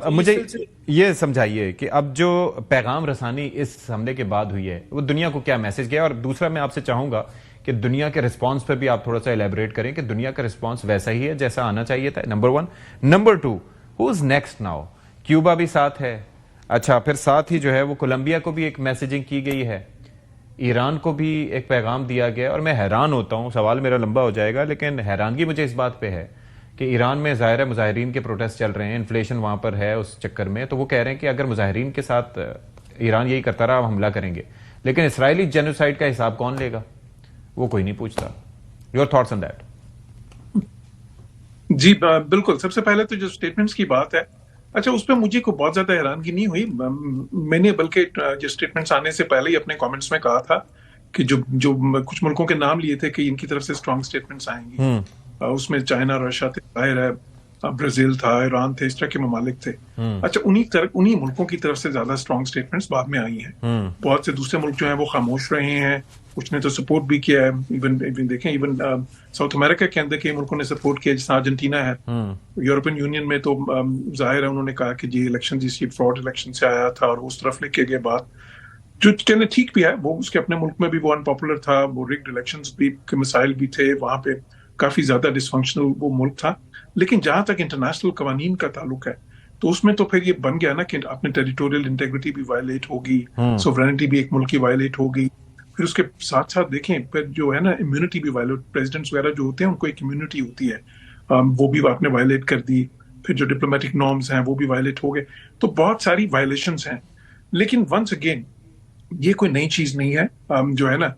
مجھے یہ سمجھائیے کہ اب جو پیغام رسانی اس حملے کے بعد ہوئی ہے وہ دنیا کو کیا میسج گیا، اور دوسرا میں آپ سے چاہوں گا کہ دنیا کے رسپانس پہ بھی آپ تھوڑا سا ایلیبریٹ کریں کہ دنیا کا رسپانس ویسا ہی ہے جیسا آنا چاہیے تھا، number 1۔ Number 2، who's next now? Cuba بھی ساتھ ہے، اچھا پھر ساتھ ہی جو ہے وہ کولمبیا کو بھی ایک میسیجنگ کی گئی ہے، ایران کو بھی ایک پیغام دیا گیا، اور میں حیران ہوتا ہوں، سوال میرا لمبا ہو جائے گا لیکن حیرانگی مجھے اس بات پہ ہے کہ ایران میں ظاہر ہے مظاہرین کے پروٹیسٹ چل رہے ہیں، انفلیشن وہاں پر ہے اس چکر میں، تو وہ کہہ رہے ہیں کہ اگر مظاہرین کے ساتھ ایران یہی کرتا رہا ہم حملہ کریں گے، لیکن اسرائیلی جینوسائیڈ کا حساب کون لے گا؟ وہ کوئی نہیں پوچھتا۔ Your thoughts on that? جی بالکل، سب سے پہلے تو جو اسٹیٹمنٹس کی بات ہے، اچھا اس پہ مجھے کوئی بہت زیادہ حیرانگی نہیں ہوئی، میں نے بلکہ جو اسٹیٹمنٹس آنے سے پہلے ہی اپنے کامنٹس میں کہا تھا کہ جو کچھ ملکوں کے نام لیے تھے کہ ان کی طرف سے اسٹرانگ اسٹیٹمنٹس آئیں گی، اس میں چائنا، رشیا تھے، ظاہر ہے برازیل تھا، ایران تھے، اس طرح کے ممالک تھے۔ اچھا انہی ملکوں کی طرف سے زیادہ اسٹرانگ اسٹیٹمنٹس بعد میں آئی ہیں، بہت سے دوسرے ملک جو ہیں وہ خاموش رہے ہیں، کچھ نے تو سپورٹ بھی کیا ہے، ایون دیکھیں ساؤتھ امریکہ کے اندر کئی ملکوں نے سپورٹ کیا، جیسے ارجنٹینا ہے۔ یورپین یونین میں تو ظاہر ہے انہوں نے کہا کہ جی الیکشن جس کی فراڈ الیکشن سے آیا تھا، اور اس طرف لے کے گئے بات، جو کہنے ٹھیک بھی ہے، وہ اس کے اپنے ملک میں بھی وہ انپاپولر تھا، وہ ریگڈ الیکشنز بھی کے مسائل بھی تھے وہاں پہ، کافی زیادہ ڈسفنکشنل وہ ملک تھا۔ لیکن جہاں تک انٹرنیشنل قوانین کا تعلق ہے تو اس میں تو پھر یہ بن گیا نا کہ اپنے ٹیریٹوریل انٹیگریٹی بھی وائلیٹ ہوگی، سوورینٹی بھی ایک ملک کی وائلیٹ ہوگی، پھر اس کے ساتھ ساتھ دیکھیں پھر جو ہے نا امیونٹی بھی وائلیٹ، پریزیڈنٹس وغیرہ جو ہوتے ہیں ان کو ایک امیونٹی ہوتی ہے، وہ بھی آپ نے وائلیٹ کر دی، پھر جو ڈپلومیٹک نارمز ہیں وہ بھی وائلیٹ ہو گئے، تو بہت ساری وائلیشنز ہیں۔ لیکن ونس اگین یہ کوئی نئی چیز نہیں ہے، جو ہے نا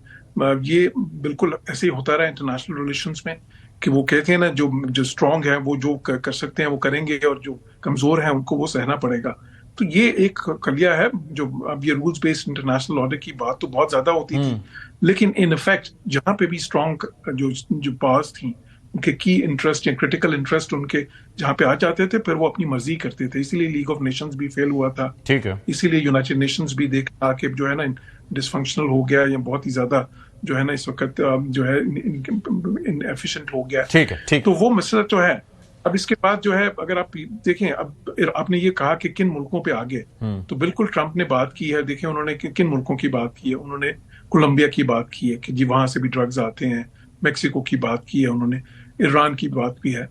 یہ بالکل ایسے ہی ہوتا رہا انٹرنیشنل ریلیشنز میں کہ وہ کہتے ہیں نا جو اسٹرانگ ہے وہ جو کر سکتے ہیں وہ کریں گے، اور جو کمزور ہیں ان کو وہ سہنا پڑے گا۔ تو یہ ایک کلیہ ہے جو اب یہ رولز بیسڈ انٹرنیشنل آرڈر کی بات تو بہت زیادہ ہوتی تھی، لیکن ان افیکٹ جہاں پہ بھی اسٹرانگ جو پاورز تھیں ان کے کی انٹرسٹ یا کریٹیکل انٹرسٹ ان کے جہاں پہ آ جاتے تھے، پھر وہ اپنی مرضی کرتے تھے، اسی لیے لیگ آف نیشنز بھی فیل ہوا تھا، ٹھیک ہے، اسی لیے یونائٹڈ نیشنز بھی دیکھا کہ جو ہے نا ڈسفنکشنل ہو گیا، یا بہت ہی زیادہ جو ہے نا اس وقت جو ہے انفیشینٹ ہو گیا۔ ٹھیک ہے، تو وہ مسئلہ تو ہے۔ اب اس کے بعد جو ہے اگر آپ دیکھیں، اب آپ نے یہ کہا کہ کن ملکوں پہ آگے، تو بالکل ٹرمپ نے بات کی ہے، دیکھیں انہوں نے کن ملکوں کی بات کی ہے، انہوں نے کولمبیا کی بات کی ہے کہ جی وہاں سے بھی ڈرگز آتے ہیں، میکسیکو کی بات کی ہے انہوں نے، ایران کی بات بھی ہے۔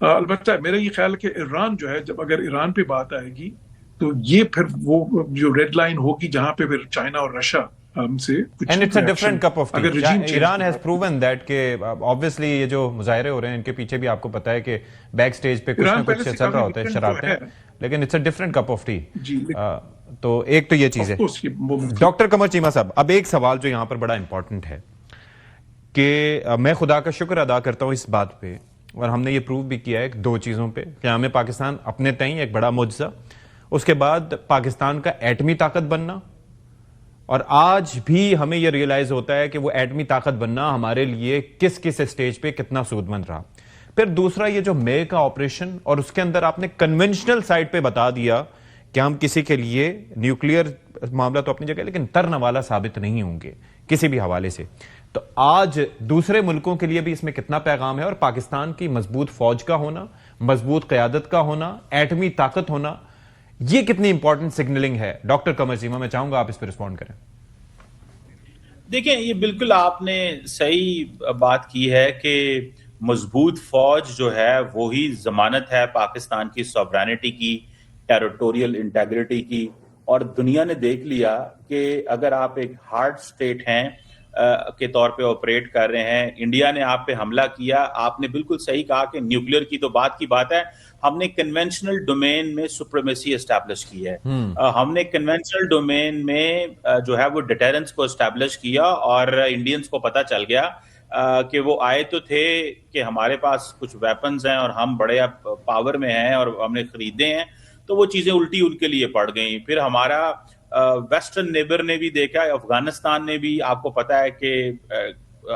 البتہ میرا یہ خیال ہے کہ ایران جو ہے، جب اگر ایران پہ بات آئے گی تو یہ پھر وہ جو ریڈ لائن ہوگی جہاں پہ پھر چائنا اور رشیا سے and it's a different cup of tea. Iran has proven that کہ obviously یہ جو مظاہرے ہو رہے ہیں ان کے پیچھے بھی آپ کو پتا ہے کہ بیک سٹیج پہ کچھ نہ کچھ چل رہا ہوتا ہے، شرارتیں، لیکن it's a different cup of tea. تو ایک تو یہ چیز ہے۔ ڈاکٹر قمر چیمہ صاحب، اب ایک سوال جو یہاں پر بڑا امپورٹنٹ ہے کہ میں خدا کا شکر ادا کرتا ہوں اس بات پہ، اور ہم نے یہ پروو بھی کیا ہے دو چیزوں پہ کہ ہمیں پاکستان اپنے تئیں ایک بڑا معجزہ، اس کے بعد پاکستان کا ایٹمی طاقت بننا، اور آج بھی ہمیں یہ ریئلائز ہوتا ہے کہ وہ ایٹمی طاقت بننا ہمارے لیے کس اسٹیج پہ کتنا سود مند رہا۔ پھر دوسرا یہ جو مے کا آپریشن، اور اس کے اندر آپ نے کنونشنل سائٹ پہ بتا دیا کہ ہم کسی کے لیے نیوکلیئر معاملہ تو اپنی جگہ لیکن ترنوالا ثابت نہیں ہوں گے کسی بھی حوالے سے، تو آج دوسرے ملکوں کے لیے بھی اس میں کتنا پیغام ہے، اور پاکستان کی مضبوط فوج کا ہونا، مضبوط قیادت کا ہونا، ایٹمی طاقت ہونا، یہ کتنی امپورٹنٹ سگنلنگ ہے؟ ڈاکٹر قمر چیمہ میں چاہوں گا آپ اس پہ رسپونڈ کریں۔ دیکھیں یہ بالکل آپ نے صحیح بات کی ہے کہ مضبوط فوج جو ہے وہی ضمانت ہے پاکستان کی سوورینٹی کی، ٹیریٹوریل انٹیگریٹی کی، اور دنیا نے دیکھ لیا کہ اگر آپ ایک ہارڈ سٹیٹ ہیں کے طور پہ آپریٹ کر رہے ہیں، انڈیا نے آپ پہ حملہ کیا، آپ نے بالکل صحیح کہا کہ نیوکلیئر کی تو بات کی بات ہے، ہم نے کنونشنل ڈومین میں سپریمیسی اسٹیبلش کی ہے، ہم نے کنونشنل ڈومین میں جو ہے وہ ڈیٹرنس کو اسٹیبلش کیا، اور انڈینز کو پتہ چل گیا کہ وہ آئے تو تھے کہ ہمارے پاس کچھ ویپنز ہیں اور ہم بڑے پاور میں ہیں اور ہم نے خریدے ہیں، تو وہ چیزیں الٹی ان کے لیے پڑ گئیں۔ پھر ہمارا ویسٹرن نیبر نے بھی دیکھا، افغانستان نے بھی آپ کو پتا ہے کہ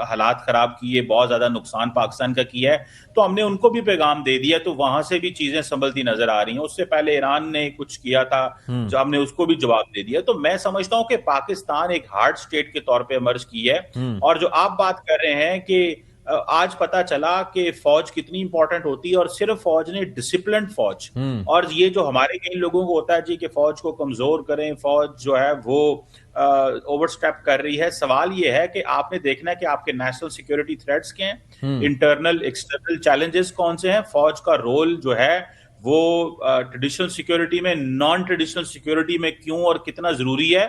حالات خراب کیے، بہت زیادہ نقصان پاکستان کا کیا ہے، تو ہم نے ان کو بھی پیغام دے دیا، تو وہاں سے بھی چیزیں سنبھلتی نظر آ رہی ہیں۔ اس سے پہلے ایران نے کچھ کیا تھا جو ہم نے اس کو بھی جواب دے دیا، تو میں سمجھتا ہوں کہ پاکستان ایک ہارڈ سٹیٹ کے طور پہ ایمرج کی ہے، اور جو آپ بات کر رہے ہیں کہ آج پتا چلا کہ فوج کتنی امپورٹنٹ ہوتی ہے, اور صرف فوج نے ڈسپلنڈ فوج, اور یہ جو ہمارے کئی لوگوں کو ہوتا ہے جی کہ فوج کو کمزور کریں, فوج جو ہے وہ اوور سٹیپ کر رہی ہے. سوال یہ ہے کہ آپ نے دیکھنا ہے کہ آپ کے نیشنل سیکورٹی تھریٹس کیا ہیں, انٹرنل ایکسٹرنل چیلنجز کون سے ہیں, فوج کا رول جو ہے وہ ٹریڈیشنل سیکورٹی میں, نان ٹریڈیشنل سیکورٹی میں کیوں اور کتنا ضروری ہے.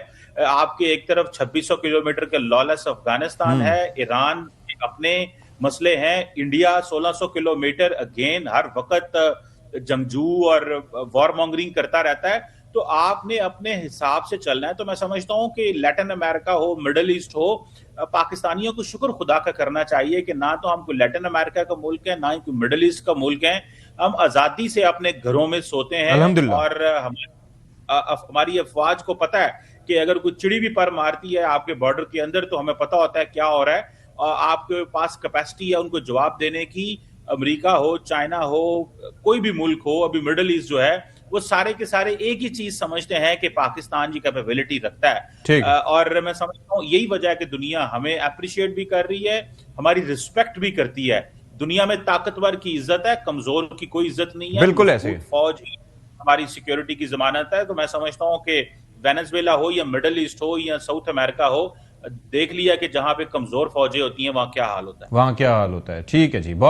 آپ کے ایک طرف 2600 کلومیٹر کے لالیس افغانستان ہے, ایران اپنے مسئلے ہیں, انڈیا 1600 کلومیٹر اگین ہر وقت جنگجو اور وار مانگرنگ کرتا رہتا ہے. تو آپ نے اپنے حساب سے چلنا ہے. تو میں سمجھتا ہوں کہ لیٹن امریکہ ہو, مڈل ایسٹ ہو, پاکستانیوں کو شکر خدا کا کرنا چاہیے کہ نہ تو ہم کوئی لیٹن امریکہ کا ملک ہے, نہ ہی کوئی مڈل ایسٹ کا ملک ہے. ہم آزادی سے اپنے گھروں میں سوتے ہیں, اور ہماری افواج کو پتہ ہے کہ اگر کوئی چڑی بھی پر مارتی ہے آپ کے بارڈر کے اندر تو ہمیں پتہ ہوتا ہے کیا ہو رہا ہے. آپ کے پاس کیپیسٹی ہے ان کو جواب دینے کی. امریکہ ہو, چائنا ہو, کوئی بھی ملک ہو, ابھی مڈل ایسٹ جو ہے وہ سارے کے سارے ایک ہی چیز سمجھتے ہیں کہ پاکستان کی کیپیبلٹی رکھتا ہے. اور میں سمجھتا ہوں یہی وجہ ہے کہ دنیا ہمیں اپریشیٹ بھی کر رہی ہے, ہماری ریسپیکٹ بھی کرتی ہے. دنیا میں طاقتور کی عزت ہے, کمزور کی کوئی عزت نہیں ہے. بالکل ایسے فوج ہماری سیکورٹی کی ضمانت ہے. تو میں سمجھتا ہوں کہ وینزویلا ہو یا مڈل ایسٹ ہو یا ساؤتھ امریکہ ہو, دیکھ لیا کہ جہاں پہ کمزور فوجیں ہوتی ہیں وہاں کیا حال ہوتا ہے. ٹھیک ہے جی, بہت